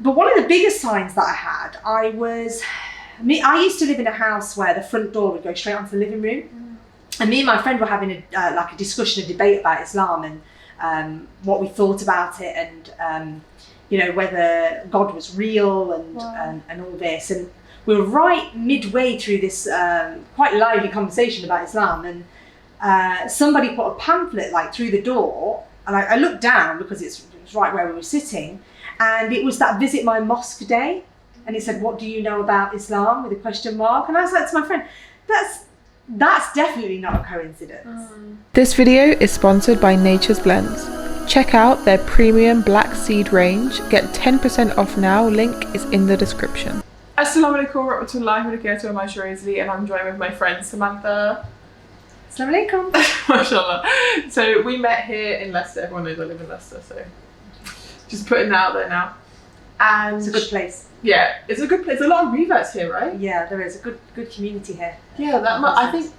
But one of the biggest signs that I had, I used to live in a house where the front door would go straight onto the living room. And me and my friend were having a discussion, a debate about Islam and what we thought about it, and whether God was real and all this. And we were right midway through this quite lively conversation about Islam, and somebody put a pamphlet through the door, and I looked down because it was right where we were sitting, and it was that Visit My Mosque Day, and it said, "What do you know about Islam?" with a question mark. And I was like to my friend, that's definitely not a coincidence. This video is sponsored by Nature's Blends. Check out their premium black seed range. Get 10% off now. Link is in the description. Assalamu alaikum wa rahmatullahi wa barakatuh. I'm Aisha Raisley, and I'm joined with my friend Samantha. Assalamu alaikum. MashaAllah. So we met here in Leicester. Everyone knows I live in Leicester, so just putting that out there now. And it's a good place. Yeah, it's a good place. There's a lot of reverts here, right? Yeah, there is a good community here. Yeah, I think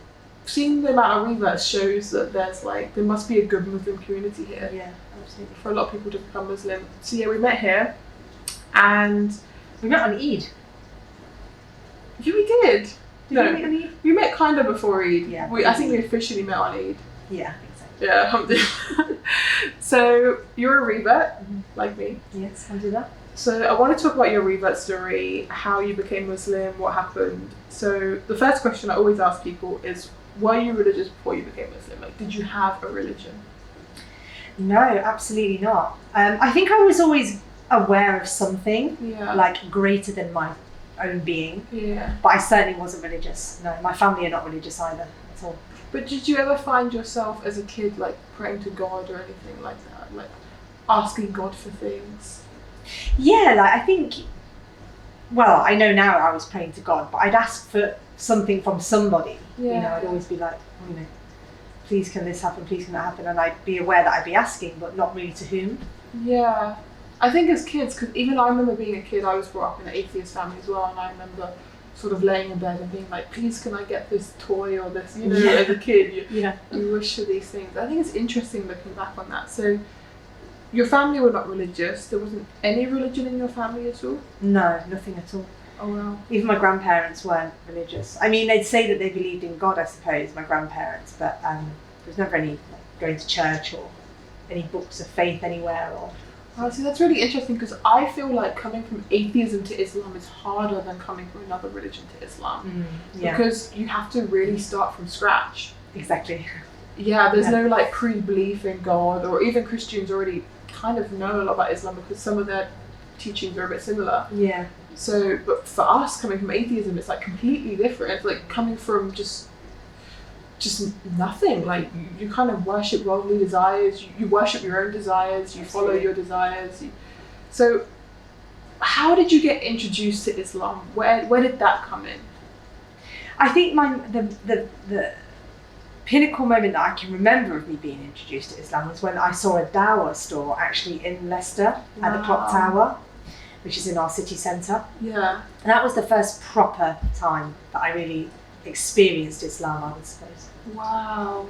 seeing the amount of reverts shows that there must be a good Muslim community here. Yeah, absolutely. For a lot of people to become Muslim. So yeah, we met here, and we met on Eid. Yeah, we did. No, we meet on Eid? We met kind of before Eid. Yeah. I think we officially met on Eid. Yeah, exactly. Yeah, alhamdulillah. So you're a revert, like me. Yes, alhamdulillah. So I want to talk about your revert story, how you became Muslim, what happened. So the first question I always ask people is, were you religious before you became Muslim? Did you have a religion? No, absolutely not. I think I was always aware of something, greater than my own being. Yeah. But I certainly wasn't religious. No, my family are not religious either at all. But did you ever find yourself as a kid praying to God or anything like that? Asking God for things? Yeah, I think, I know now I was praying to God, but I'd ask for something from somebody. Yeah. I'd always be like, please can this happen, please can that happen, and I'd be aware that I'd be asking, but not really to whom. Yeah. I think as kids, because even I remember being a kid, I was brought up in an atheist family as well, and I remember sort of laying in bed and being like, please can I get this toy or this, as a kid, you wish for these things. I think it's interesting looking back on that. So your family were not religious. There wasn't any religion in your family at all? No, nothing at all. Oh wow. Even my grandparents weren't religious. I mean, they'd say that they believed in God, I suppose, my grandparents, but there was never any going to church or any books of faith anywhere. Oh, see, that's really interesting, because I feel like coming from atheism to Islam is harder than coming from another religion to Islam. Because you have to really start from scratch. Exactly. Yeah, there's no pre-belief in God, or even Christians already kind of know a lot about Islam because some of their teachings are a bit similar. Yeah. So, but for us, coming from atheism, it's completely different. It's coming from just nothing. You kind of worship worldly desires. You worship your own desires. You follow your desires. So, how did you get introduced to Islam? Where did that come in? I think the pinnacle moment that I can remember of me being introduced to Islam was when I saw a Dawah store actually in Leicester at the Clock Tower, which is in our city centre. Yeah. And that was the first proper time that I really experienced Islam, I would suppose. Wow.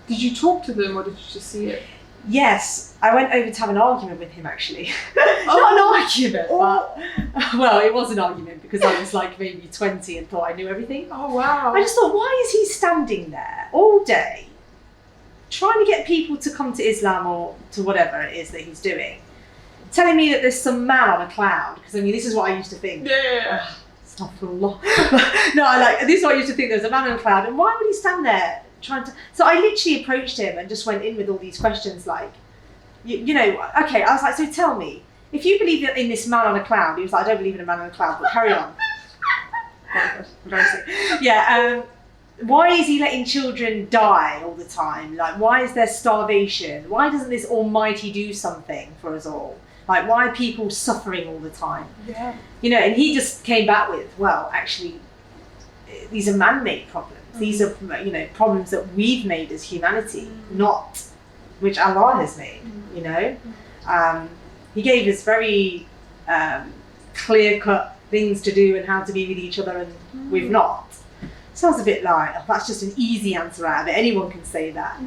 Did you talk to them or did you just see it? Yes, I went over to have an argument with him actually. Not an argument, but it was an argument because I was maybe 20 and thought I knew everything. Oh wow. I just thought, why is he standing there all day trying to get people to come to Islam or to whatever it is that he's doing, telling me that there's some man on a cloud, because this is what I used to think. Yeah. Astaghfirullah. No, this is what I used to think, there's a man on a cloud, and why would he stand there trying to... So I literally approached him and just went in with all these questions okay, I was like, so tell me, if you believe in this man on a cloud, he was like, I don't believe in a man on a cloud, but carry on. Oh God, yeah, why is he letting children die all the time? Why is there starvation? Why doesn't this Almighty do something for us all? Why are people suffering all the time? Yeah. And he just came back with, well, actually, these are man-made problems. These are, problems that we've made as humanity, not which Allah has made, He gave us very clear-cut things to do and how to be with each other, and we've not. Sounds a bit that's just an easy answer out of it. Anyone can say that,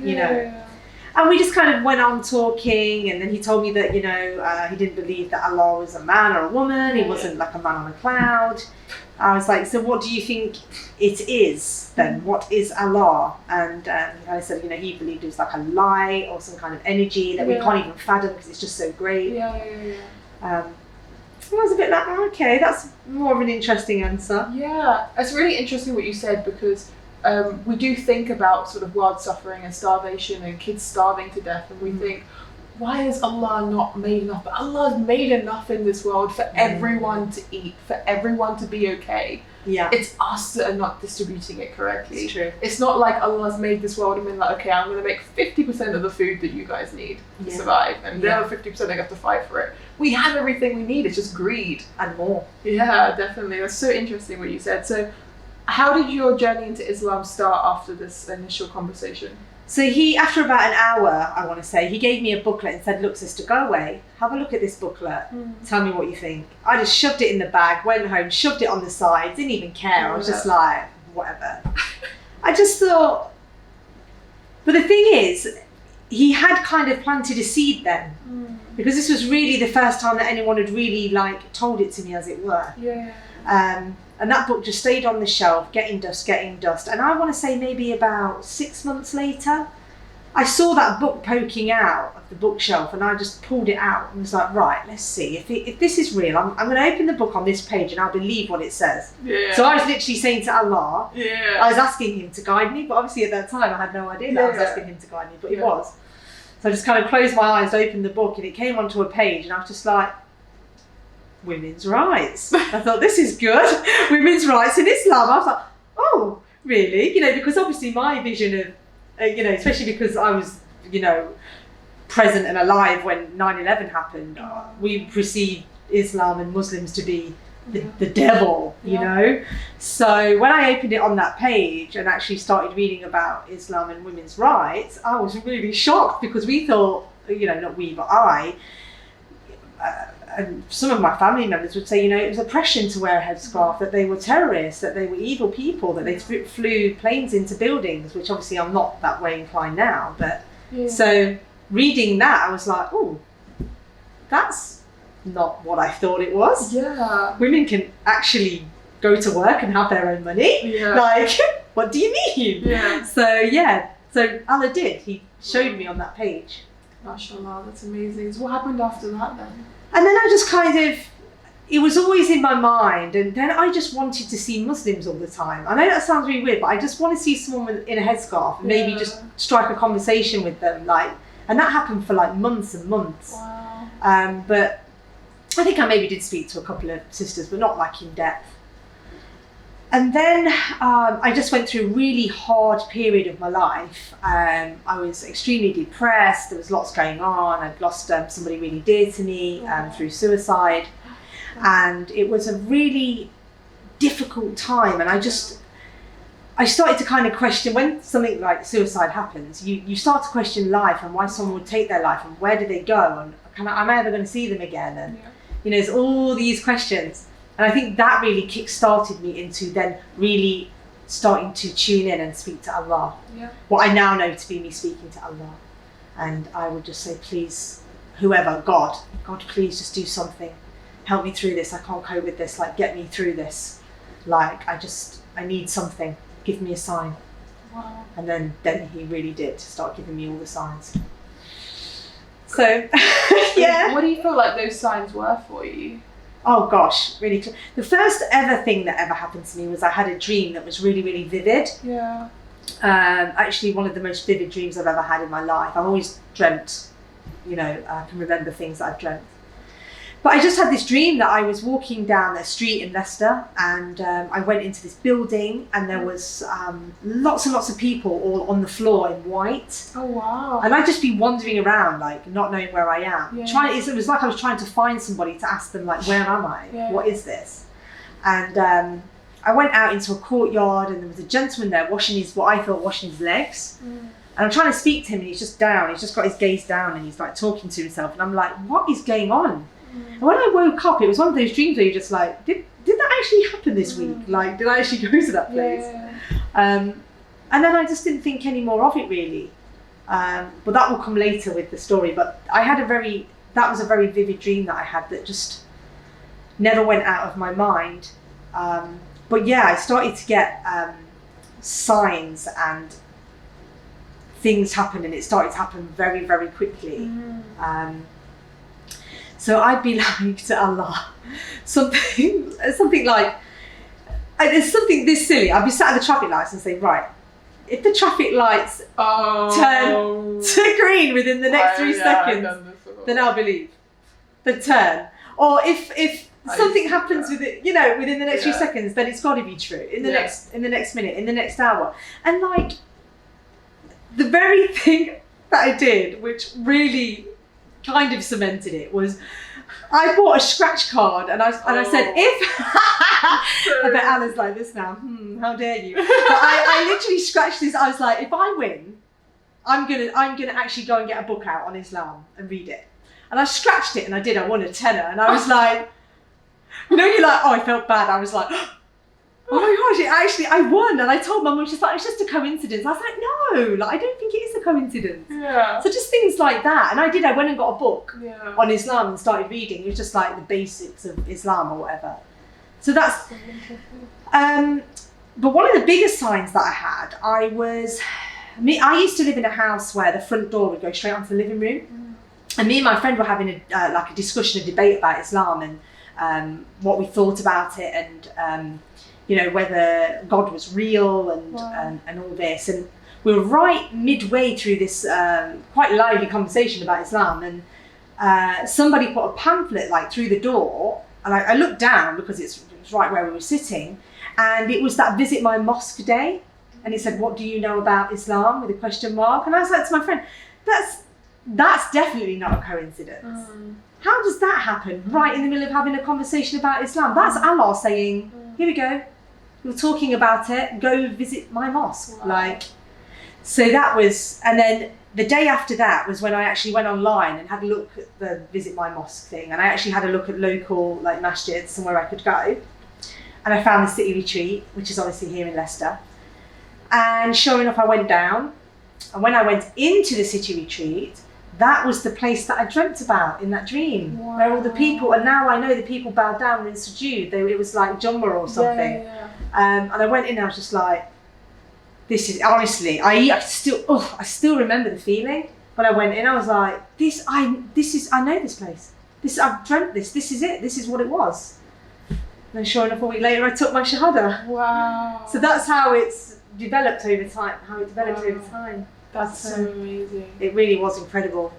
And we just kind of went on talking, and then he told me that, you know, he didn't believe that Allah was a man or a woman. He wasn't like a man on a cloud. I was like, so what do you think it is then? What is Allah? And I said, you know, he believed it was like a light or some kind of energy that we can't even fathom because it's just so great. I was a bit like, oh, okay, that's more of an interesting answer. Yeah, it's really interesting what you said, because we do think about sort of world suffering and starvation and kids starving to death, and we think, why is Allah not made enough? But Allah's made enough in this world for everyone to eat, for everyone to be okay. Yeah. It's us that are not distributing it correctly. It's true. It's not like Allah's made this world and been like, okay, I'm going to make 50% of the food that you guys need to survive, and the other 50% I have to fight for it. We have everything we need, it's just greed. And more. Yeah, definitely. That's so interesting what you said. So how did your journey into Islam start after this initial conversation? So he, after about an hour, I want to say, he gave me a booklet and said, look, sister, go away. Have a look at this booklet. Tell me what you think. I just shoved it in the bag, went home, shoved it on the side, didn't even care. I was just like, whatever. I just thought, but the thing is, he had kind of planted a seed then. Because this was really the first time that anyone had really like told it to me, as it were. And that book just stayed on the shelf, getting dust. And I want to say maybe about 6 months later, I saw that book poking out of the bookshelf, and I just pulled it out and was like, right, let's see. If this is real, I'm going to open the book on this page and I'll believe what it says. So I was literally saying to Allah, I was asking him to guide me, but obviously at that time I had no idea that I was asking him to guide me, but he was. So I just kind of closed my eyes, opened the book, and it came onto a page, and I was just like, women's rights. I thought, this is good. Women's rights in Islam. I was like, oh, really? You know, because obviously my vision of, you know, especially because I was, you know, present and alive when 9/11 happened, we perceived Islam and Muslims to be the devil, you know. So when I opened it on that page and actually started reading about Islam and women's rights, I was really shocked, because we thought, you know, not we, but I, and some of my family members would say, you know, it was oppression to wear a headscarf, that they were terrorists, that they were evil people, that they flew planes into buildings, which obviously I'm not that way inclined now. But so reading that, I was like, oh, that's not what I thought it was. Women can actually go to work and have their own money. Like, what do you mean? So Allah did. He showed me on that page. MashaAllah, that's amazing. So what happened after that then? And then I just kind of, it was always in my mind, and then I just wanted to see Muslims all the time. I know that sounds really weird, but I just want to see someone in a headscarf and maybe just strike a conversation with them, like, and that happened for like months and months. But I think I maybe did speak to a couple of sisters, but not like in depth. And then I just went through a really hard period of my life. I was extremely depressed. There was lots going on. I'd lost somebody really dear to me through suicide. And it was a really difficult time. And I started to kind of question, when something like suicide happens, you start to question life and why someone would take their life, and where do they go, and am I ever going to see them again? And you know, there's all these questions. And I think that really kick-started me into then really starting to tune in and speak to Allah. What I now know to be me speaking to Allah. And I would just say, please, whoever, God, please just do something. Help me through this. I can't cope with this. Like, get me through this. Like, I need something. Give me a sign. And then he really did start giving me all the signs. So, What do you feel like those signs were for you? Oh gosh, really. The first ever thing that ever happened to me was I had a dream that was really, really vivid. Actually, one of the most vivid dreams I've ever had in my life. I've always dreamt, you know, I can remember things that I've dreamt. But I just had this dream that I was walking down a street in Leicester, and I went into this building, and there was lots and lots of people all on the floor in white. Oh wow! And I'd just be wandering around, like not knowing where I am. It was like I was trying to find somebody to ask them, like, where am I? What is this? And I went out into a courtyard, and there was a gentleman there washing his legs. And I'm trying to speak to him, and he's just down. He's just got his gaze down, and he's like talking to himself. And I'm like, what is going on? And when I woke up, it was one of those dreams where you're just like, did that actually happen this week? Like, did I actually go to that place? And then I just didn't think any more of it, really. But that will come later with the story. But that was a very vivid dream that I had that just never went out of my mind. But yeah, I started to get signs and things happen, and it started to happen very, very quickly. So I'd be like to Allah, something like, it's something this silly. I'd be sat at the traffic lights and say, right, if the traffic lights turn to green within the next 3 seconds, then I'll believe the turn. Or if something happens with it, within the next few seconds, then it's got to be true in the next minute, in the next hour. And like the very thing that I did, which really kind of cemented it, was I bought a scratch card, and I said, if I bet Alan's like this now, how dare you? But I literally scratched this. I was like, if I win, I'm gonna actually go and get a book out on Islam and read it. And I scratched it, and I did. I won a tenner, and I was like, you're like, I felt bad. I was like, oh my gosh, I won. And I told Mum, and she's like, it's just a coincidence. I was like, no, like, I don't think it is a coincidence. Yeah. So just things like that. And I went and got a book on Islam and started reading. It was just like the basics of Islam or whatever. So that's, but one of the biggest signs that I had, I used to live in a house where the front door would go straight onto the living room. And me and my friend were having a discussion, a debate about Islam and what we thought about it, and whether God was real and all this. And we were right midway through this quite lively conversation about Islam, and somebody put a pamphlet like through the door, and I looked down because it was right where we were sitting, and it was that Visit My Mosque Day, and it said, what do you know about Islam, with a question mark. And I was like to my friend, that's definitely not a coincidence. How does that happen right in the middle of having a conversation about Islam? That's Allah saying, here we go, we're talking about it, go visit my mosque. So that was, and then the day after that was when I actually went online and had a look at the Visit My Mosque thing, and I actually had a look at local masjids, somewhere I could go, and I found the city retreat, which is obviously here in Leicester. And sure enough, I went down, and when I went into the city retreat, that was the place that I dreamt about in that dream, where all the people, and now I know the people bowed down in sujood. It was like Jummah or something. And I went in and I was just like, this is, honestly, I still remember the feeling. When I went in, I was like, I know this place. I've dreamt this. This is it. This is what it was. And sure enough, a week later, I took my shahada. Wow. So that's how it's developed over time. That's so amazing. It really was incredible.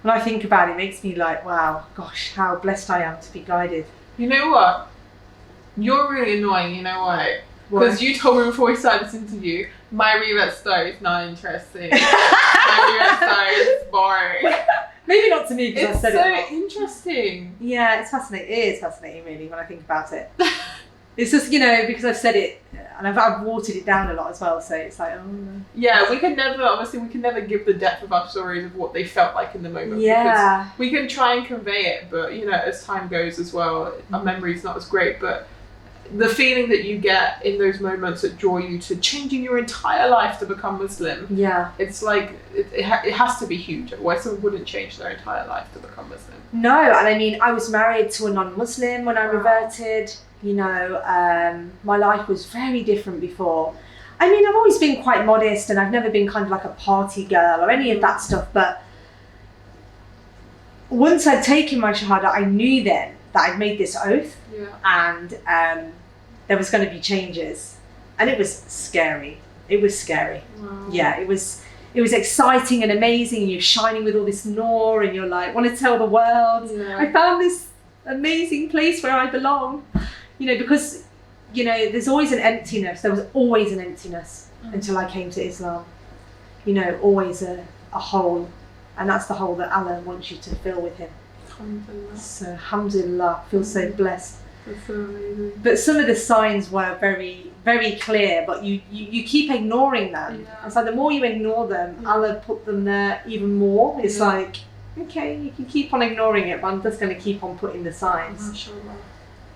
When I think about it, it makes me like, wow, gosh, how blessed I am to be guided. You know what? You're really annoying, you know why? Because you told me before we started this interview, my reread story is not interesting. My reread story is boring. Maybe not to me, because I said it. It's so interesting. Yeah, it's fascinating. It is fascinating, really, when I think about it. It's just, because I've said it, and I've watered it down a lot as well, so it's like, oh no. Yeah, we can never give the depth of our stories of what they felt like in the moment. Yeah. Because we can try and convey it, but, as time goes as well, our memory's not as great, but the feeling that you get in those moments that draw you to changing your entire life to become Muslim, it's like, it has to be huge, otherwise someone wouldn't change their entire life to become Muslim. No, and I mean, I was married to a non-Muslim when I reverted. My life was very different before. I mean, I've always been quite modest, and I've never been kind of like a party girl or any of that stuff, but once I'd taken my shahada, I knew then that I'd made this oath, and there was going to be changes, and it was scary. Wow. Yeah, it was exciting and amazing. You're shining with all this noor, and you're like, want to tell the world, I found this amazing place where I belong. Because, there's always an emptiness. There was always an emptiness until I came to Islam. Always a hole. And that's the hole that Allah wants you to fill with Him. Alhamdulillah. So, alhamdulillah, I feel so blessed. That's so amazing. But some of the signs were very, very clear, but you keep ignoring them. Yeah. It's like the more you ignore them, Allah put them there even more. It's like, okay, you can keep on ignoring it, but I'm just going to keep on putting the signs. MashaAllah.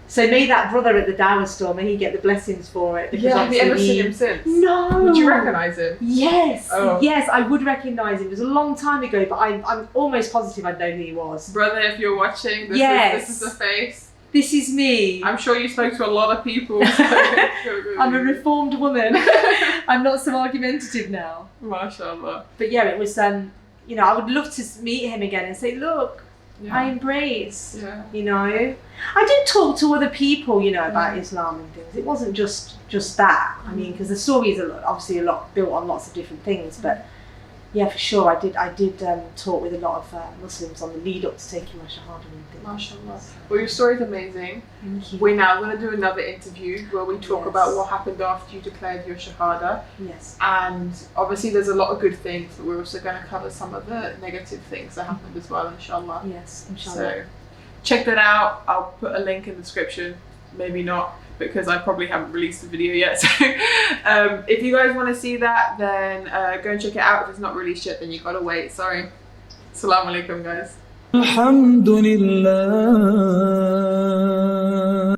So may that brother at the Dawah store, may he get the blessings for it. Yeah, have you ever seen him since? No. Would you recognise him? Yes, Oh. yes, I would recognise him. It was a long time ago, but I'm almost positive I'd know who he was. Brother, if you're watching, this is the face. This is me. I'm sure you spoke to a lot of people. So I'm a reformed woman. I'm not so argumentative now. MashaAllah. But yeah, it was, you know, I would love to meet him again and say, look, I embrace, you know. I did talk to other people, you know, about Islam and things. It wasn't just that. I mean, because the story is obviously a lot built on lots of different things. But yeah, for sure, I did talk with a lot of Muslims on the lead up to taking my shahada and things. MashaAllah. Well, your story's amazing. Thank you. We're now going to do another interview where we talk about what happened after you declared your shahada. Yes. And obviously there's a lot of good things, but we're also going to cover some of the negative things that happened as well, inshallah. Yes, inshallah. So check that out. I'll put a link in the description. Maybe not, because I probably haven't released the video yet. So if you guys want to see that, then go and check it out. If it's not released yet, then you got to wait. Sorry. Assalamu alaikum, guys. الحمد لله